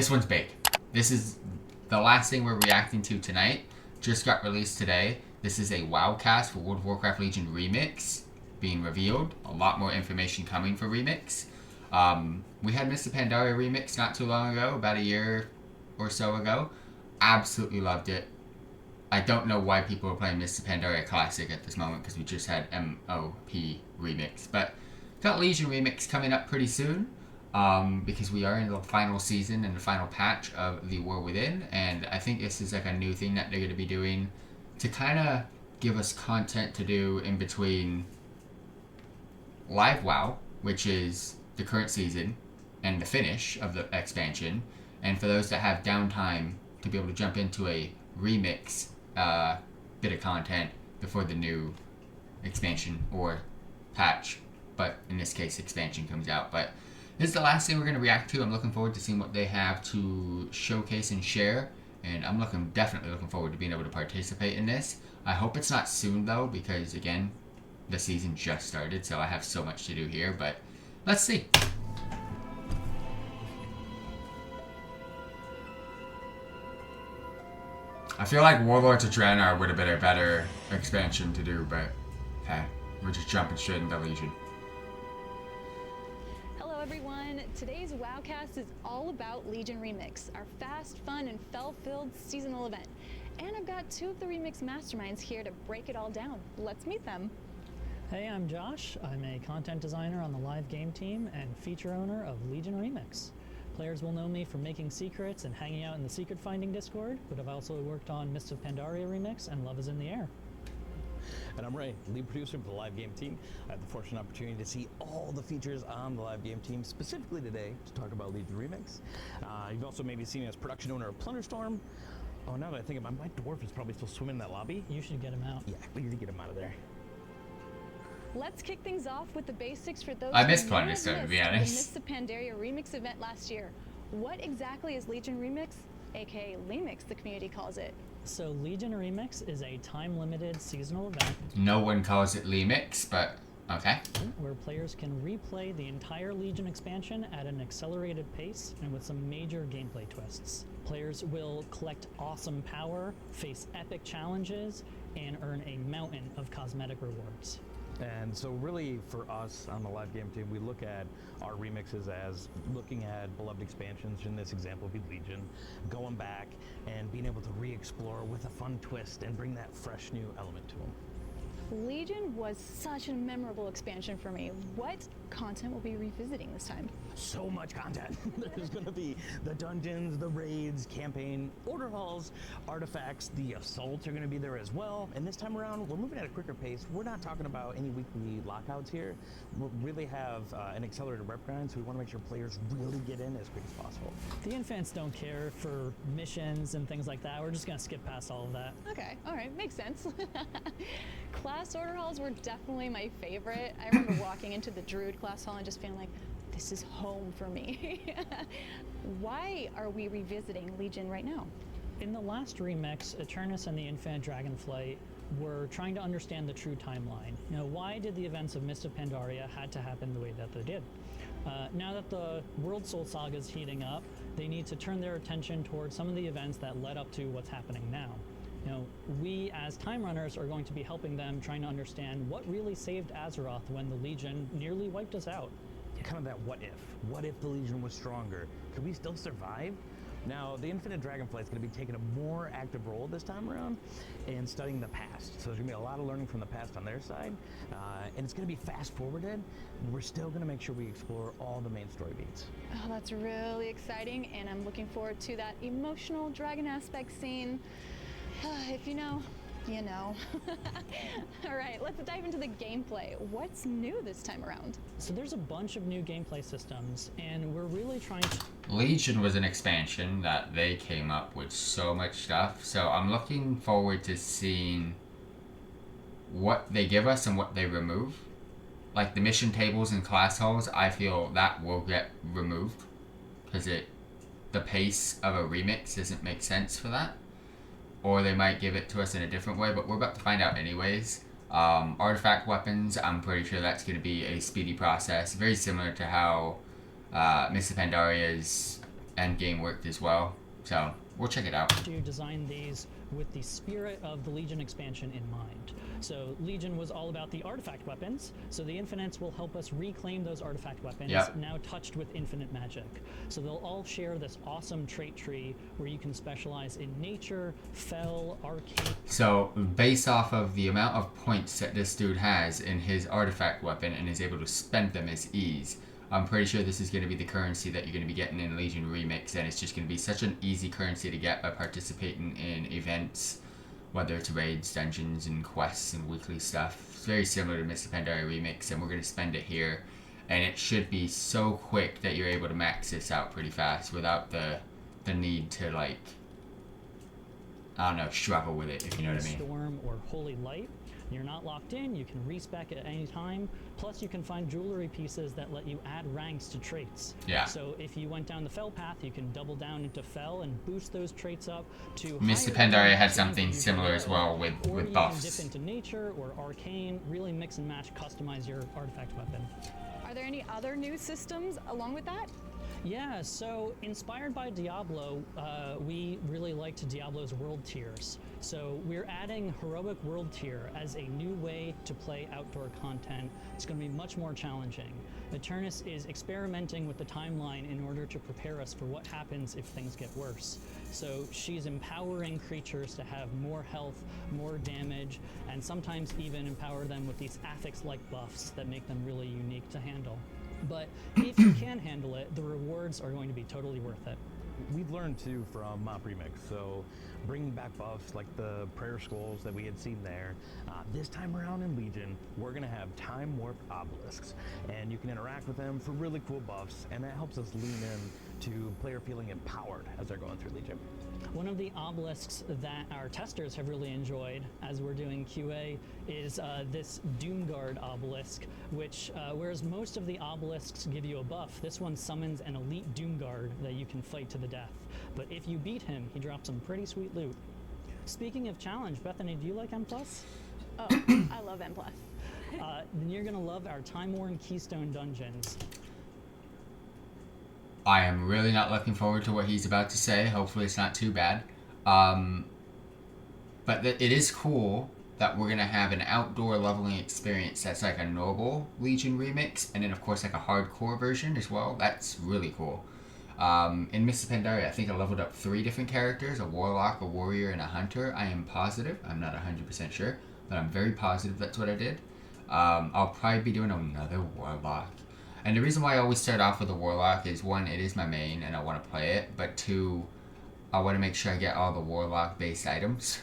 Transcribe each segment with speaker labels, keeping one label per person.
Speaker 1: This one's big. This is the last thing we're reacting to tonight. Just got released today. This is a WoWcast for World of Warcraft Legion Remix being revealed. A lot more information coming for Remix. We had Mr. Pandaria Remix not too long ago, about a year or so ago. Absolutely loved it. I don't know why people are playing Mr. Pandaria Classic at this moment because we just had MOP Remix. But got Legion Remix coming up pretty soon. Because we are in the final season and the final patch of the War Within, and I think this is like a new thing that they're going to be doing to kind of give us content to do in between Live WoW, which is the current season, and the finish of the expansion, and for those that have downtime to be able to jump into a remix bit of content before the new expansion or patch, but in this case expansion comes out. But this is the last thing we're going to react to. I'm looking forward to seeing what they have to showcase and share. And I'm definitely looking forward to being able to participate in this. I hope it's not soon though, because again, the season just started, so I have so much to do here. But let's see. I feel like Warlords of Draenor would have been a better expansion to do, but hey, we're just jumping straight into Legion.
Speaker 2: Today's WoWcast is all about Legion Remix, our fast, fun, and fel-filled seasonal event. And I've got two of the Remix masterminds here to break it all down. Let's meet them.
Speaker 3: Hey, I'm Josh. I'm a content designer on the live game team and feature owner of Legion Remix. Players will know me for making secrets and hanging out in the secret finding Discord, but I've also worked on Mists of Pandaria Remix and Love is in the Air.
Speaker 4: And I'm Ray, lead producer for the live game team. I have the fortunate opportunity to see all the features on the live game team, specifically today to talk about Legion Remix. You've also maybe seen me as production owner of Plunderstorm. Oh, now that I think about it, my dwarf is probably still swimming in that lobby.
Speaker 3: You should get him out.
Speaker 4: Yeah, we need to get him out of there.
Speaker 2: Let's kick things off with the basics for those
Speaker 1: I missed Plunderstorm, to be honest.
Speaker 2: We missed the Pandaria Remix event last year. What exactly is Legion Remix? AKA Lemix, the community calls it.
Speaker 3: So Legion Remix is a time-limited seasonal event.
Speaker 1: No one calls it Lemix, but okay.
Speaker 3: Where players can replay the entire Legion expansion at an accelerated pace and with some major gameplay twists. Players will collect awesome power, face epic challenges, and earn a mountain of cosmetic rewards.
Speaker 4: And so really for us on the live game team, we look at our remixes as looking at beloved expansions, in this example would be Legion, going back and being able to re-explore with a fun twist and bring that fresh new element to them.
Speaker 2: Legion was such a memorable expansion for me. What content will be revisiting this time?
Speaker 4: So much content. There's going to be the dungeons, the raids, campaign, order halls, artifacts, the assaults are going to be there as well. And this time around, we're moving at a quicker pace. We're not talking about any weekly lockouts here. We'll really have an accelerated rep grind, so we want to make sure players really get in as quick as possible.
Speaker 3: The infants don't care for missions and things like that. We're just going to skip past all of that.
Speaker 2: Okay, all right, makes sense. Class order halls were definitely my favorite. I remember walking into the Druid class hall and just feeling like, this is home for me. Why are we revisiting Legion right now?
Speaker 3: In the last remix, Eternus and the Infinite Dragonflight were trying to understand the true timeline. You know, why did the events of Mist of Pandaria had to happen the way that they did? Now that the World Soul Saga is heating up, they need to turn their attention towards some of the events that led up to what's happening now. You know, we as time runners are going to be helping them trying to understand what really saved Azeroth when the Legion nearly wiped us out.
Speaker 4: Kind of that what if. What if the Legion was stronger? Could we still survive? Now, the Infinite Dragonflight is going to be taking a more active role this time around and studying the past. So there's going to be a lot of learning from the past on their side. And it's going to be fast-forwarded. We're still going to make sure we explore all the main story beats.
Speaker 2: Oh, that's really exciting, and I'm looking forward to that emotional dragon aspect scene. If you know, you know. All right, let's dive into the gameplay. What's new this time around?
Speaker 3: So there's a bunch of new gameplay systems, and we're really trying to...
Speaker 1: Legion was an expansion that they came up with so much stuff, so I'm looking forward to seeing what they give us and what they remove. Like the mission tables and class halls, I feel that will get removed because the pace of a remix doesn't make sense for that. Or they might give it to us in a different way, but we're about to find out anyways. Artifact weapons, I'm pretty sure that's going to be a speedy process, very similar to how Mr. Pandaria's end game worked as well. So we'll check it out.
Speaker 3: To design these with the spirit of the Legion expansion in mind. So Legion was all about the artifact weapons, so the Infinites will help us reclaim those artifact weapons, now touched with infinite magic. So they'll all share this awesome trait tree where you can specialize in nature, fel, arcane.
Speaker 1: So based off of the amount of points that this dude has in his artifact weapon and is able to spend them as ease, I'm pretty sure this is going to be the currency that you're going to be getting in Legion Remix, and it's just going to be such an easy currency to get by participating in events, whether it's raids, dungeons, and quests, and weekly stuff. It's very similar to Mr. Pandaria Remix, and we're going to spend it here, and it should be so quick that you're able to max this out pretty fast without the need to, like, I don't know, struggle with it, if you know what I mean.
Speaker 3: Storm or Holy Light. You're not locked in, you can respec at any time, plus you can find jewelry pieces that let you add ranks to traits.
Speaker 1: Yeah.
Speaker 3: So if you went down the fel path, you can double down into fel and boost those traits up to
Speaker 1: Mr. Pandaria had something similar as well with buffs.
Speaker 3: Or you can dip into nature or arcane, really mix and match, customize your artifact weapon.
Speaker 2: Are there any other new systems along with that?
Speaker 3: Yeah, so inspired by Diablo, we really liked Diablo's world tiers. So we're adding Heroic World Tier as a new way to play outdoor content. It's going to be much more challenging. Eternus is experimenting with the timeline in order to prepare us for what happens if things get worse. So she's empowering creatures to have more health, more damage, and sometimes even empower them with these affix-like buffs that make them really unique to handle. But if you can handle it, the rewards are going to be totally worth it.
Speaker 4: We've learned too from Mop Remix, so bringing back buffs like the prayer scrolls that we had seen there. This time around in Legion, we're gonna have time warp obelisks, and you can interact with them for really cool buffs, and that helps us lean in to player feeling empowered as they're going through Legion.
Speaker 3: One of the obelisks that our testers have really enjoyed as we're doing QA is this Doomguard obelisk, which whereas most of the obelisks give you a buff, this one summons an elite Doomguard that you can fight to the death. But if you beat him, he drops some pretty sweet loot. Speaking of challenge, Bethany, do you like M+?
Speaker 2: Oh, I love M+.
Speaker 3: Then you're gonna love our Time-Worn Keystone dungeons.
Speaker 1: I am really not looking forward to what he's about to say. Hopefully it's not too bad. But it is cool that we're going to have an outdoor leveling experience that's like a normal Legion remix, and then of course like a hardcore version as well. That's really cool. In Mr. Pandaria, I think I leveled up 3 different characters, a warlock, a warrior, and a hunter. I am positive. I'm not 100% sure, but I'm very positive that's what I did. I'll probably be doing another warlock. And the reason why I always start off with a warlock is 1, it is my main and I want to play it, but 2, I want to make sure I get all the warlock based items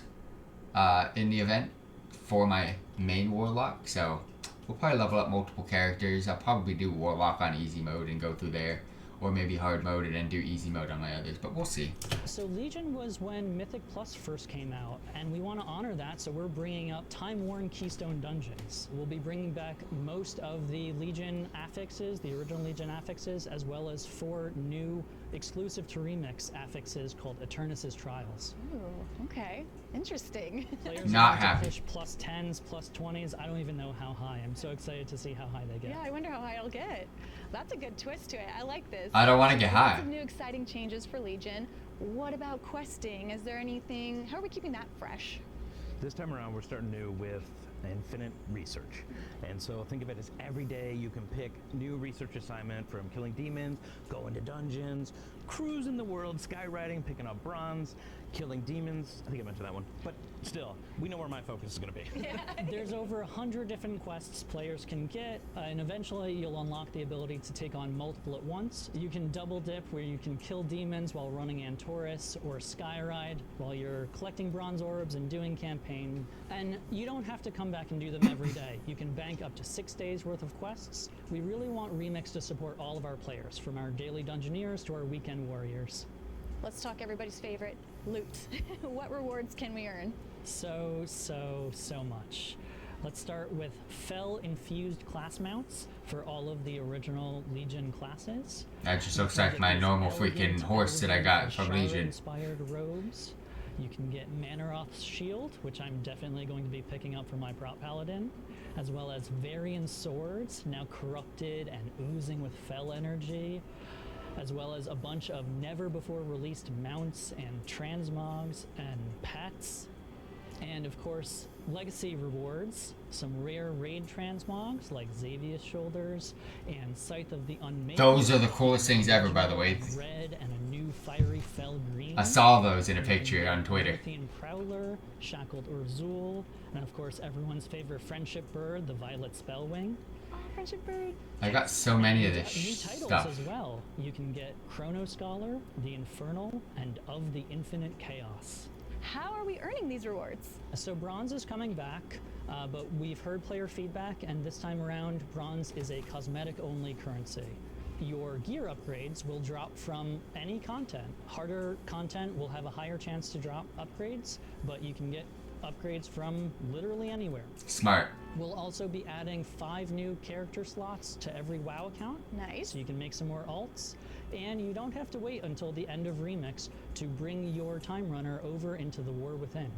Speaker 1: in the event for my main warlock. So we'll probably level up multiple characters. I'll probably do warlock on easy mode and go through there, or maybe hard mode and then do easy mode on my others, but we'll see.
Speaker 3: So Legion was when Mythic Plus first came out, and we want to honor that, so we're bringing up Time-Worn Keystone Dungeons. We'll be bringing back most of the Legion affixes, the original Legion affixes, as well as 4 new exclusive to Remix affixes called Eternus's Trials.
Speaker 2: Ooh, okay. Interesting.
Speaker 3: Players
Speaker 1: Not
Speaker 3: are
Speaker 1: happy.
Speaker 3: to push plus 10s, plus 20s. I don't even know how high. I'm so excited to see how high they get.
Speaker 2: Yeah, I wonder how high it'll get. That's a good twist to it. I like this.
Speaker 1: I don't want to get
Speaker 2: Lots
Speaker 1: high.
Speaker 2: of new exciting changes for Legion. What about questing? Is there anything? How are we keeping that fresh?
Speaker 4: This time around, we're starting new with infinite research. And so think of it as every day you can pick new research assignment, from killing demons, going to dungeons, cruising the world, skywriting, picking up bronze, killing demons. I think I mentioned that one. But still, we know where my focus is going to be.
Speaker 3: There's over 100 different quests players can get, and eventually you'll unlock the ability to take on multiple at once. You can double dip, where you can kill demons while running Antorus, or skyride while you're collecting bronze orbs and doing campaign. And you don't have to come back and do them every day. You can bank up to 6 days worth of quests. We really want Remix to support all of our players, from our daily dungeoneers to our weekend warriors.
Speaker 2: Let's talk everybody's favorite, loot. What rewards can we earn?
Speaker 3: So much. Let's start with fel-infused class mounts for all of the original Legion classes.
Speaker 1: That just looks like my normal freaking horse that I got from Legion.
Speaker 3: Inspired robes. You can get Manaroth's shield, which I'm definitely going to be picking up for my prop paladin, as well as Varian swords, now corrupted and oozing with fel energy. as well as a bunch of never-before-released mounts and transmogs and pets. And of course, legacy rewards, some rare raid transmogs like Xavius Shoulders and Scythe of the Unmade.
Speaker 1: Those are the coolest things ever, by the way.
Speaker 3: Red and a new Fiery Fell Green.
Speaker 1: I saw those in a picture on Twitter.
Speaker 3: European Prowler, Shackled Urzul, and of course everyone's favorite friendship bird, the Violet Spellwing.
Speaker 2: Oh, friendship bird.
Speaker 1: I got so many of
Speaker 3: New
Speaker 1: this
Speaker 3: titles
Speaker 1: stuff.
Speaker 3: as well. You can get Chrono Scholar, the Infernal, and Of the Infinite Chaos.
Speaker 2: How are we earning these rewards?
Speaker 3: So bronze is coming back, but we've heard player feedback, and this time around, bronze is a cosmetic-only currency. Your gear upgrades will drop from any content. Harder content will have a higher chance to drop upgrades, but you can get upgrades from literally anywhere.
Speaker 1: Smart.
Speaker 3: We'll also be adding 5 new character slots to every WoW account.
Speaker 2: Nice.
Speaker 3: So you can make some more alts. And you don't have to wait until the end of Remix to bring your Time Runner over into the War Within.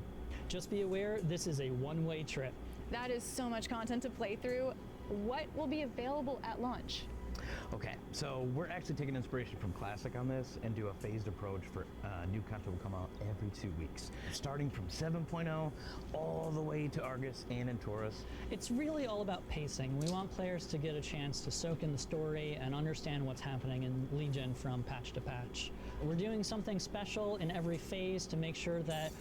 Speaker 3: Just be aware, this is a one-way trip.
Speaker 2: That is so much content to play through. What will be available at launch?
Speaker 4: Okay, so we're actually taking inspiration from Classic on this and do a phased approach for new content will come out every 2 weeks, starting from 7.0 all the way to Argus and in Taurus.
Speaker 3: It's really all about pacing. We want players to get a chance to soak in the story and understand what's happening in Legion from patch to patch. We're doing something special in every phase to make sure that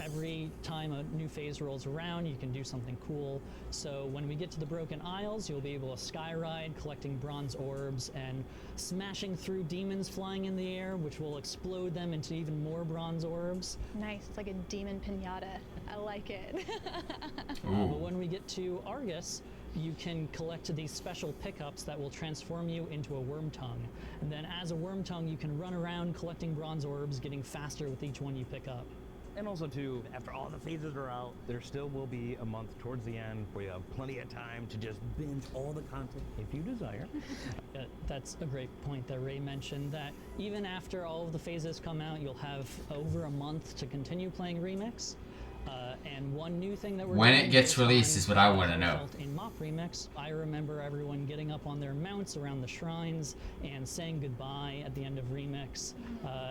Speaker 3: every time a new phase rolls around, you can do something cool. So when we get to the Broken Isles, you'll be able to skyride, collecting bronze orbs, and smashing through demons flying in the air, which will explode them into even more bronze orbs.
Speaker 2: Nice. It's like a demon pinata. I like it.
Speaker 3: But when we get to Argus, you can collect these special pickups that will transform you into a worm tongue. And then as a worm tongue, you can run around collecting bronze orbs, getting faster with each one you pick up.
Speaker 4: And also too, after all the phases are out, there still will be a month towards the end where you have plenty of time to just binge all the content if you desire.
Speaker 3: That's a great point that Ray mentioned, that even after all of the phases come out, you'll have over a month to continue playing Remix. And one new thing that we're
Speaker 1: When
Speaker 3: doing
Speaker 1: it gets
Speaker 3: based
Speaker 1: released
Speaker 3: on
Speaker 1: is what I want to
Speaker 3: the
Speaker 1: know.
Speaker 3: result in Mop Remix, I remember everyone getting up on their mounts around the shrines and saying goodbye at the end of Remix,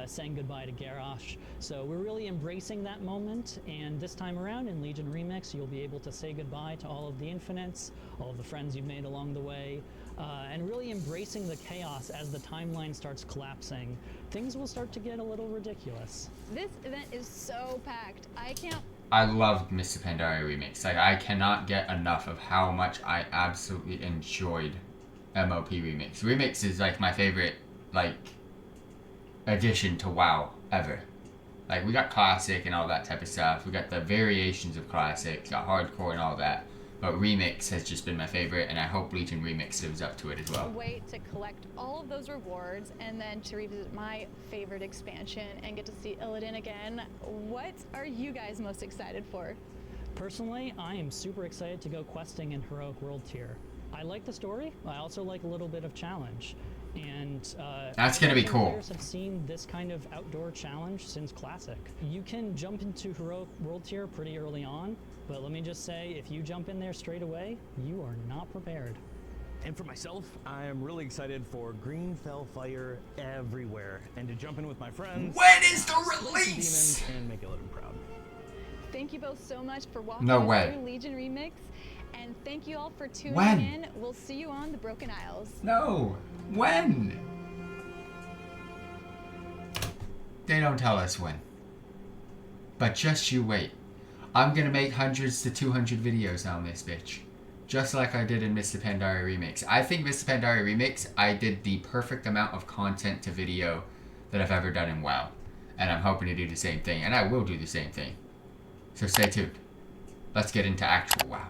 Speaker 3: saying goodbye to Garrosh. So we're really embracing that moment, and this time around in Legion Remix, you'll be able to say goodbye to all of the Infinites, all of the friends you've made along the way, and really embracing the chaos as the timeline starts collapsing. Things will start to get a little ridiculous.
Speaker 2: This event is so packed.
Speaker 1: I loved Mr. Pandaria Remix. Like, I cannot get enough of how much I absolutely enjoyed MOP Remix. Remix is like my favorite, like, addition to WoW ever. Like, we got Classic and all that type of stuff. We got the variations of Classic, got Hardcore and all that. But Remix has just been my favorite, and I hope Legion Remix lives up to it as well.
Speaker 2: Wait to collect all of those rewards and then to revisit my favorite expansion and get to see Illidan again. What are you guys most excited for?
Speaker 3: Personally, I am super excited to go questing in Heroic World Tier. I like the story. I also like a little bit of challenge. And
Speaker 1: that's gonna be cool.
Speaker 3: Players have seen this kind of outdoor challenge since Classic. You can jump into Heroic World Tier pretty early on, but let me just say, if you jump in there straight away, you are not prepared.
Speaker 4: And for myself, I am really excited for Green Fell Fire everywhere, and to jump in with my friends.
Speaker 1: When is the
Speaker 4: slay some
Speaker 1: release?
Speaker 4: demons, and make Illidan proud.
Speaker 2: Thank you both so much for walking
Speaker 1: No
Speaker 2: us
Speaker 1: way.
Speaker 2: through Legion Remix. And thank you all for tuning
Speaker 1: When?
Speaker 2: in. We'll see you on the Broken Isles.
Speaker 1: No. When? They don't tell us when. But just you wait. I'm gonna make hundreds to 200 videos on this bitch. Just like I did in Mr. Pandaria Remix. I think Mr. Pandaria Remix, I did the perfect amount of content to video that I've ever done in WoW. And I'm hoping to do the same thing. And I will do the same thing. So stay tuned. Let's get into actual WoW.